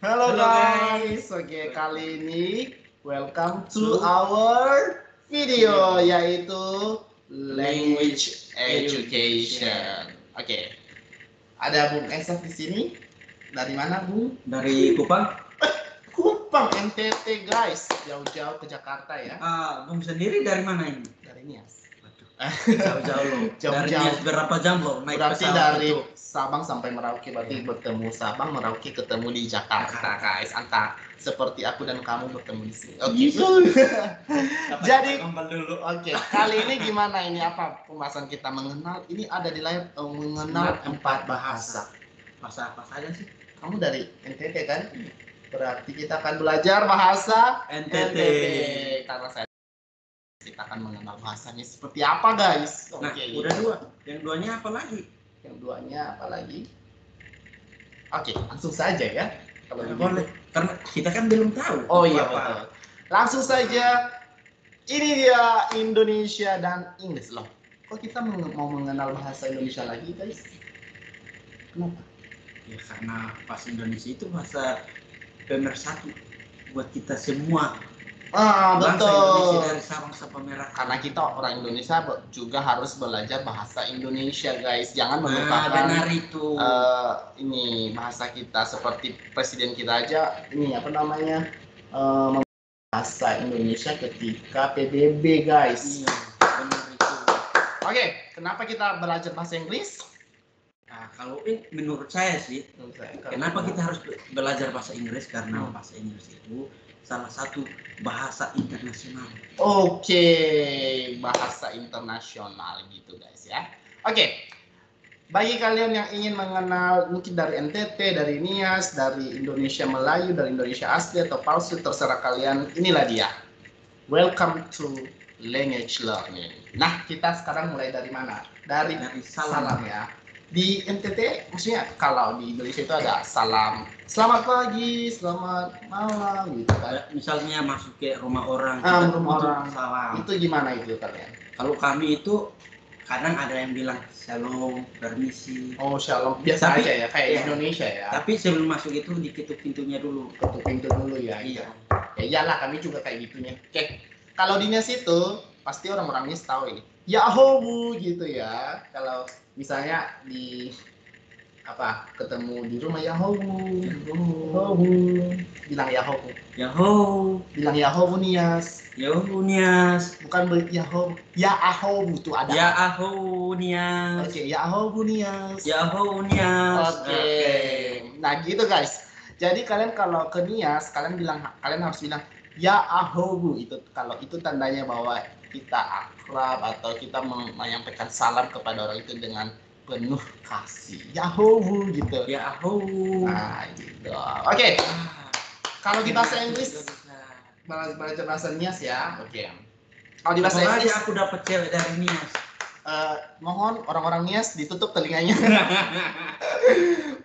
Halo Halo, guys, oke kali ini welcome to our video yaitu language education. Oke, ada Bung Esaf di sini. Dari mana Bung? Dari Kupang. Kupang NTT guys, jauh-jauh ke Jakarta ya. Bung sendiri dari mana ini? Dari Nias. Jauh-jauh loh. Dari Jauh-jauh. Nias berapa jam loh naik Berarti pesawat dari itu? Sabang sampai Merauke, berarti bertemu Sabang, Merauke ketemu di Jakarta guys. Antar seperti aku dan kamu bertemu di sini. Oke. Jadi dulu. Oke, kali ini gimana ini apa pembahasan kita mengenal ini ada di layar mengenal 4 bahasa. Bahasa apa saja sih? Kamu dari NTT kan? Berarti kita akan belajar bahasa NTT. Karena kita akan mengenal bahasanya seperti apa guys. Nah, Oke, udah dua. Yang duanya apa lagi? Yang duanya apa lagi? Oke, langsung saja ya. Kalau begitu. Boleh. Karena kita kan belum tahu. Oh iya apa. betul. Langsung saja. Ini dia Indonesia dan Inggris loh. Kok kita mau mengenal bahasa Indonesia lagi guys? Kenapa? Ya karena bahasa Indonesia itu bahasa pemersatu buat kita semua. Bangsa Indonesia Betul. dari Sabang sampai Merauke. Karena kita orang Indonesia juga harus belajar bahasa Indonesia guys. Jangan melupakan benar itu. Ini bahasa kita seperti presiden kita aja. Ini apa namanya? Bahasa Indonesia ketika PBB guys. Iya, benar itu. Oke, kenapa kita belajar bahasa Inggris? Nah, kalau menurut saya sih, kenapa kita harus belajar bahasa Inggris? Karena bahasa Inggris itu salah satu bahasa internasional. Oke, bahasa internasional gitu guys ya. Oke, bagi kalian yang ingin mengenal mungkin dari NTT, dari Nias, dari Indonesia Melayu, dari Indonesia asli atau palsu, terserah kalian. Inilah dia. Welcome to language learning. Nah, kita sekarang mulai dari mana? Dari salam ya. Di NTT maksudnya kalau di Indonesia itu ada salam selamat pagi, selamat malam gitu kan. Misalnya masuk ke rumah orang, rumah orang salam. Itu gimana itu kalian? Kalau kami itu kadang ada yang bilang shalom, permisi. Oh shalom, biasa aja ya kayak iya. Indonesia ya. Tapi sebelum masuk itu diketuk pintunya dulu. Ketuk pintu dulu ya. Iya. Ya iyalah kami juga kayak gitunya. Oke. Kalau di Nias itu pasti orang-orang Nias tahu ini. Yahoo gitu ya. Kalau misalnya di apa ketemu di rumah Yahoo bilang Yahoo bilang Yahoo Nias bukan Yahoo tuh ada Nias. Oke, Yahoo Nias. Oke. Nah gitu guys, jadi kalian kalau ke Nias kalian harus bilang Yahoo itu kalau itu tandanya bahwa kita akrab atau kita menyampaikan salam kepada orang itu dengan penuh kasih. Yahoo gitu. Nah gitu. Oke. Kalau di bahasa Inggris belajar bahasa Nias ya. Oke. Kalau di bahasa Inggris aku dapat cewek dari Nias. Mohon orang-orang Nias ditutup telinganya.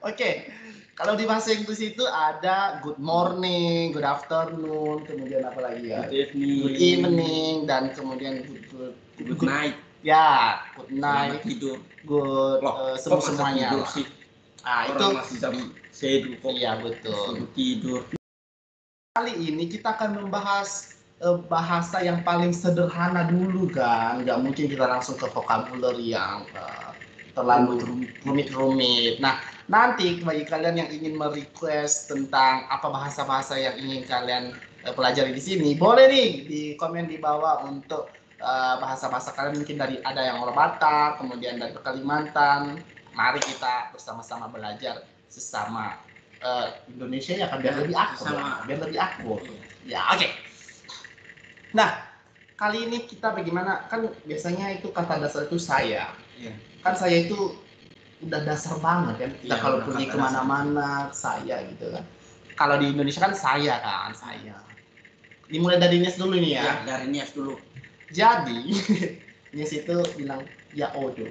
Oke. Kalau di bahasa Inggris itu ada good morning, good afternoon, kemudian apa lagi ya? Good evening dan kemudian good night. Ya, good night. Tidur. Good semuanya. Itu masih jam sedu kok. Iya betul. Tidur. Kali ini kita akan membahas bahasa yang paling sederhana dulu kan. Nggak mungkin kita langsung ke vocabulary yang terlalu rumit-rumit. Nah, nanti bagi kalian yang ingin merequest tentang apa bahasa-bahasa yang ingin kalian pelajari di sini, boleh nih di komen di bawah untuk bahasa-bahasa kalian mungkin dari ada yang orang Batak, kemudian dari Kalimantan. Mari kita bersama-sama belajar sesama Indonesia ya kan biar lebih akur. Ya, oke. Nah, kali ini kita bagaimana kan biasanya itu kata dasar itu saya. Iya. Kan saya itu udah dasar banget kan. Kita kalau pergi kemana-mana saya gitu kan. Kalau di Indonesia kan saya. Dimulai dari Nias dulu nih ya. Ya, dari Nias dulu. Jadi Nias itu bilang ya odo.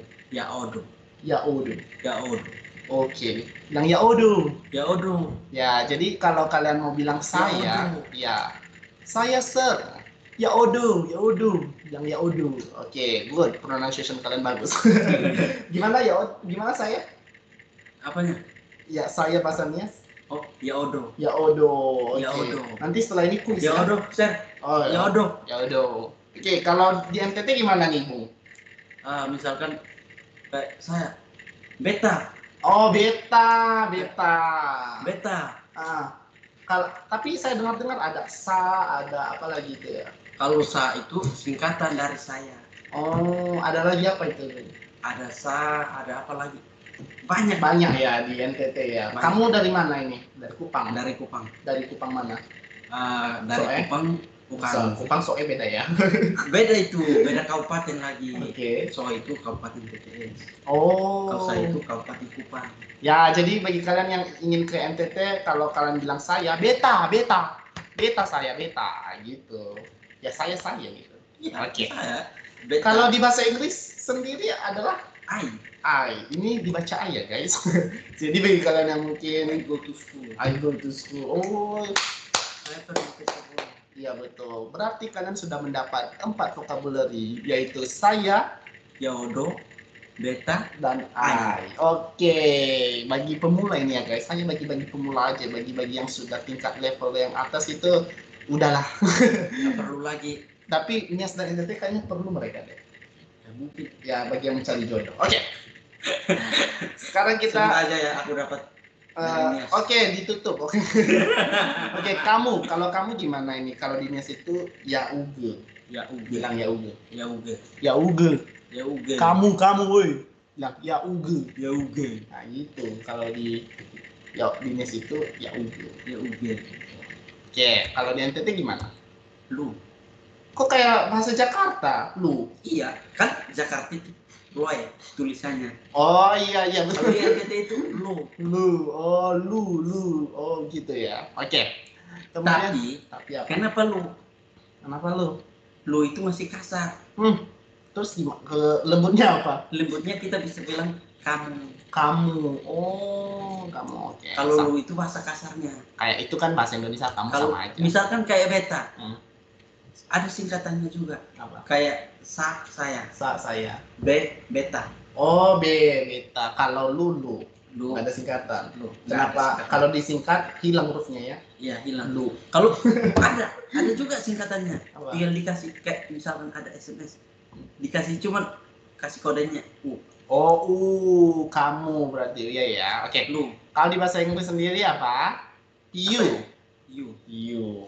Oke, bilang ya odo. Ya, jadi kalau kalian mau bilang saya, ya saya sir. Ya odo. Bilang ya odo. Oke, good. Pronunciation kalian bagus. Gimana saya? Apanya? Ya, saya bahasa Nias. Oh, ya odo. Ya odo. Ya Oke. odo. Nanti setelah ini kuis Ya odo, Sir. Oh, Ya odo. Ya odo. Oke, kalau di NTT gimana nih, Bung? Misalkan kayak saya beta. Oh, beta. Kalau tapi saya dengar ada sa, ada apa lagi itu ya? Kalau sa itu singkatan dari saya. Oh, ada lagi apa itu? Ada sa, ada apa lagi? Banyak ya di NTT ya. Banyak. Kamu dari mana ini? Dari Kupang. Dari Kupang. Dari Kupang mana? Dari Kupang bukan. Kupang soe beda ya. Beda itu, beda kabupaten lagi. Oke. So itu kabupaten TTS. Oh. Kalau saya itu kabupaten Kupang. Ya, jadi bagi kalian yang ingin ke NTT, kalau kalian bilang saya beta saya beta gitu. Ya saya gitu. Ya, Oke. Beta. Kalau di bahasa Inggris sendiri adalah I. Ini dibaca I ya guys. Jadi bagi kalian yang mungkin I go to school. Oh, Saya pergi ke sekolah. iya betul. Berarti kalian sudah mendapat 4 vocabulary, yaitu saya, ya odo, beta, dan I. Oke, bagi pemula ini ya guys. Hanya bagi pemula aja. Bagi yang sudah tingkat level yang atas itu udahlah. Nggak perlu lagi. Tapi Nias dan NTT kayaknya perlu mereka deh. Ya mungkin. Ya bagi yang mencari jodoh. Oke. Sekarang kita. Semoga aja ya aku dapat. Oke, ditutup. Oke. Oke, kalau kamu gimana ini? Kalau di Nias itu ya uge. Ya uge. Bilang ya uge. Ya uge. Ya uge. Ya uge. Kamu woi. Bilang ya uge. Ya uge. Nah, gitu. Kalau di Nias itu ya uge. Ya uge. Oke, kalau di NTT gimana? Lu. Kok kayak bahasa Jakarta? Lu. Iya, kan Jakarta itu lu ya tulisannya. Oh iya betul. Kalau di NTT itu lu. Lu. Oh gitu ya. Oke. Kemudian, tapi apa? Kenapa lu? Lu itu masih kasar. Terus lembutnya apa? Lembutnya kita bisa bilang kamu. Oh, kamu. Oke. Kalau lu itu bahasa kasarnya. Kayak itu kan bahasa Indonesia, kamu kalau sama aja. Misalkan kayak beta. Ada singkatannya juga. Apa? Kayak saya. Beta. Oh, beta. Kalau lu. Nggak ada singkatan. Lu. Kenapa? Kalau disingkat hilang hurufnya ya? Iya, hilang. Lu. Kalau ada juga singkatannya. Apa? Tinggal dikasih kayak misalkan ada SMS. Dikasih cuman kasih kodenya U. Oh, kamu berarti ya. Oke. Lu. Kalau di bahasa Inggris sendiri apa? You.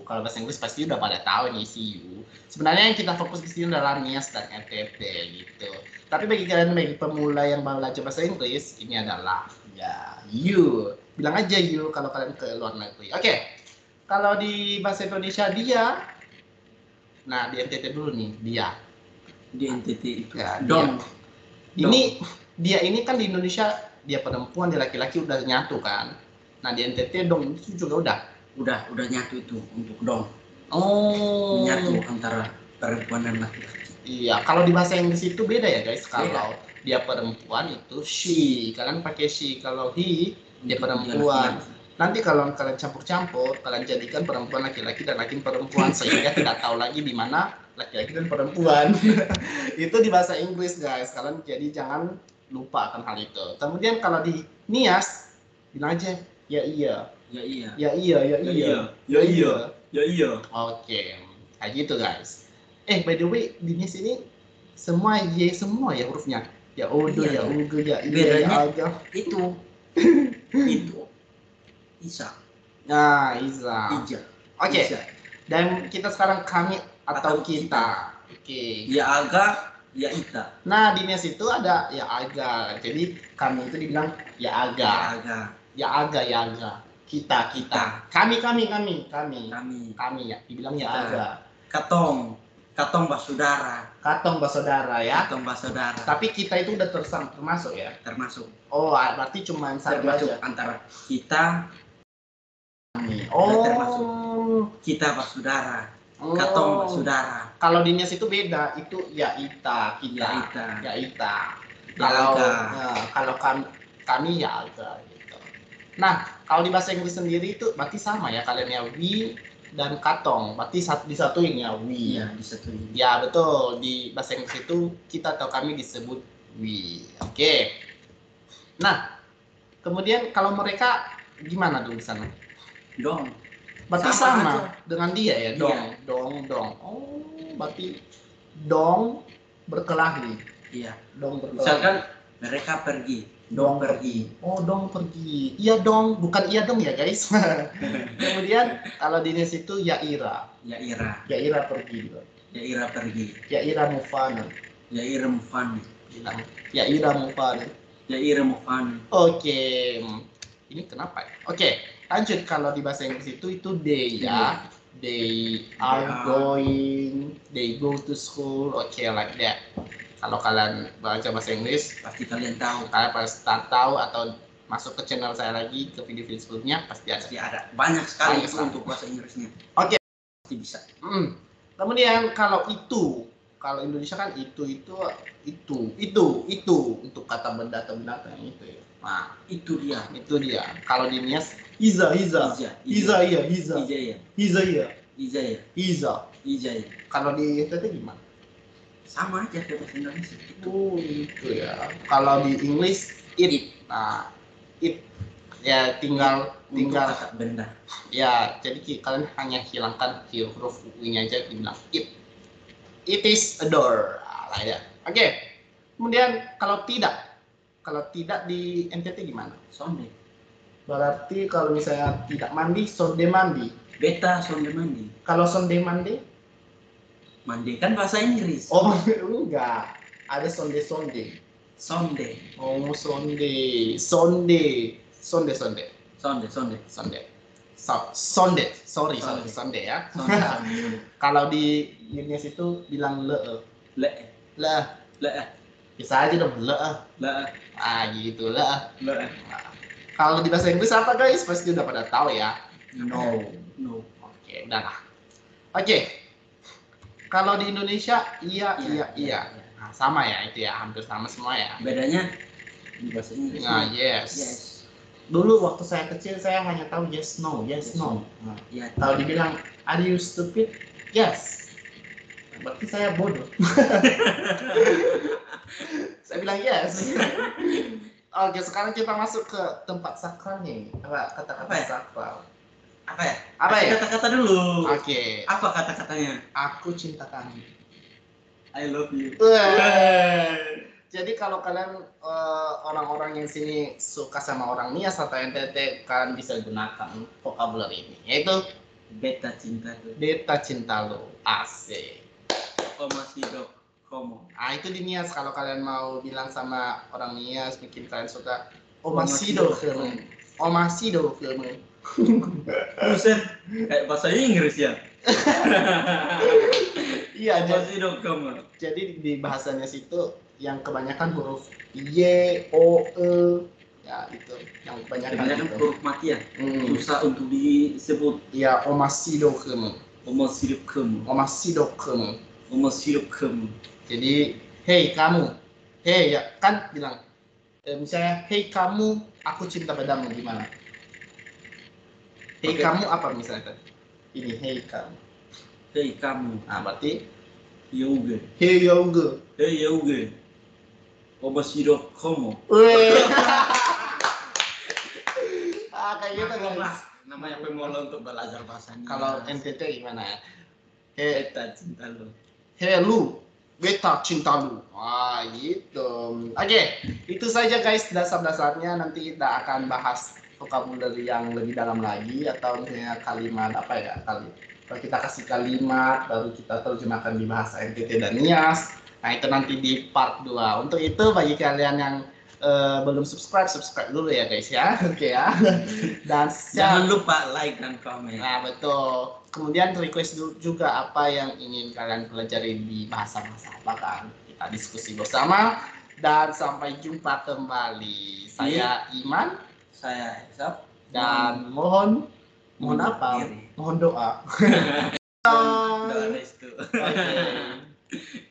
Kalau bahasa Inggris pasti udah pada tahu nih si you. Sebenarnya yang kita fokus di sini adalah Nias dan NTT gitu. Tapi bagi pemula yang baru belajar bahasa Inggris, ini adalah ya you. Bilang aja you kalau kalian ke luar negeri. Oke. Kalau di bahasa Indonesia dia. Nah, di NTT dulu nih, dia. Di NTT itu. Ya, dia ini kan di Indonesia dia perempuan, dia laki-laki udah nyatu kan. Nah, di NTT dong itu juga udah nyatu itu untuk dong. Oh, nyatu antara perempuan dan laki-laki. Iya, kalau di bahasa Inggris itu beda ya guys. Kalau dia perempuan itu she, kalian pakai she. Kalau he, dia perempuan. Nanti kalau kalian campur-campur, kalian jadikan perempuan laki-laki dan laki perempuan sehingga tidak tahu lagi di mana laki-laki dan perempuan. Itu di bahasa Inggris guys. Kalian jadi jangan lupa akan hal itu. Kemudian kalau di Nias, bilang aja ya iya. Oke, kayak gitu guys. By the way, di Nias ini semua Y semua ya hurufnya. Ya odo, ya uge, ya iya, ya aga. Itu Isa. Nah, Iza. Oke. Dan kita sekarang kami atau kita. Oke. Ya aga, ya ita. Nah, di Nias itu ada ya aga. Jadi kami itu dibilang ya aga. Ya aga. Kita. Kami ya, dibilang ya aga. Katong basudara ya. Katong basudara. Tapi kita itu udah termasuk ya? Termasuk. Oh, berarti cuma satu aja. Antara kita kami. Termasuk. Kita basudara. Katong basudara. Kalau di Nias itu beda, itu ya ita, kita. Ya ita. Kalau kami ya aga gitu. Nah, kalau di bahasa Inggris sendiri itu berarti sama ya kalian ya, we dan katong, berarti disatuin ya, we. Ya, disatuin. Ya, betul. Di bahasa Inggris itu kita atau kami disebut we. Oke. Nah, kemudian kalau mereka gimana dong di sana? Dong. Berarti sama dengan dia ya, dong. Oh, berarti dong berkelahi. Iya. Dong berkelahi. Misalkan mereka pergi, dong pergi. Oh, dong pergi. Iya dong, bukan iya dong ya guys. Kemudian kalau di Indonesia itu Yaira. Yaira pergi. Yaira pergi. Yaira Mufana. Yaira Mufana. Yaira Mufana. Yaira Mufana. Oke. Ini kenapa ya? Oke, lanjut. Kalau di bahasa Inggris itu they ya. They are going, they go to school, okay, like that. Kalau kalian baca bahasa Inggris, pasti kalian tahu. Kalian pasti tahu atau masuk ke channel saya lagi, ke video-video sebelumnya, pasti ada. Banyak sekali untuk bahasa Inggrisnya. Oke. Pasti bisa. Kemudian kalau Indonesia kan itu untuk kata benda atau binatang itu ya. Nah, itu dia. Kalau di Nias Iza. Kalau di NTT gimana? Sama aja kayak bahasa Indonesia. Itu ya. Kalau di English it. Nah, it ya tinggal kata benda. Ya, jadi kalian hanya hilangkan huruf u-nya aja, bilang it. It is a door. Like that. Oke. Kemudian kalau tidak di NTT gimana? Sonde. Berarti kalau misalnya tidak mandi, sonde mandi. Beta sonde mandi. Kalau sonde mandi? Mandi kan bahasa Inggris. Oh, enggak. Ada sonde. Sonde. Oh, sonde. Sonde ya. Kalau di Indonesia itu bilang le. Bisa aja dong le. Gitu le. Kalau di bahasa Inggris apa guys? Pasti udah pada tahu ya. No. Oke, udahlah. Oke. Kalau di Indonesia iya. Nah, sama ya itu ya, hampir sama semua ya. Bedanya di bahasa Inggris. Nah, yes. Dulu waktu saya kecil saya hanya tahu yes no. Nah, ya, kalau dibilang are you stupid? Yes. Berarti saya bodoh. Saya bilang yes. Oke, sekarang kita masuk ke tempat sakralnya. Kata-kata sakral. Apa ya? Kata-kata dulu. Oke. Apa kata-katanya? Aku cinta kamu. I love you. Jadi kalau kalian orang-orang yang sini suka sama orang Nias atau NTT, kalian bisa gunakan vocabulary ini, yaitu beta cinta lo. Asik. Omasido komo. Itu di Nias. Kalau kalian mau bilang sama orang Nias, mungkin kalian suka omasido filmu. Buset, kayak bahasa Inggris ya. Iya, omasido komo. Jadi di bahasanya situ yang kebanyakan huruf Y, O, E, ya itu yang kebanyakan huruf mati ya. Susah untuk disebut. Ya, omasido kamu. Jadi hey kamu, hey ya kan bilang misalnya hey kamu, aku cinta padamu, gimana? Hey kamu apa misalnya? Ini hey kamu. Nah, berarti Yoga. Hey yoga. Omasido komo. Kayak gitu guys. Namanya pemula untuk belajar bahasa. Kalau NTT gimana ya? Beta cinta lu. Hey lu, beta cinta lu. Wah gitu. Oke, itu saja guys dasar-dasarnya. Nanti kita akan bahas vocabulary yang lebih dalam lagi, atau misalnya kalimat apa ya, kalau kita kasih kalimat baru kita terjemahkan di bahasa NTT dan Nias. Nah itu nanti di part 2. Untuk itu bagi kalian yang belum subscribe dulu ya guys ya. Oke ya. Dan jangan lupa like dan komen. Nah betul. Kemudian request juga apa yang ingin kalian pelajari di bahasa-bahasa apa kan. Kita diskusi bersama. Dan sampai jumpa kembali. Saya Iman. Saya Esap. Dan mohon apa? Mohon doa. Doa restu. Okay.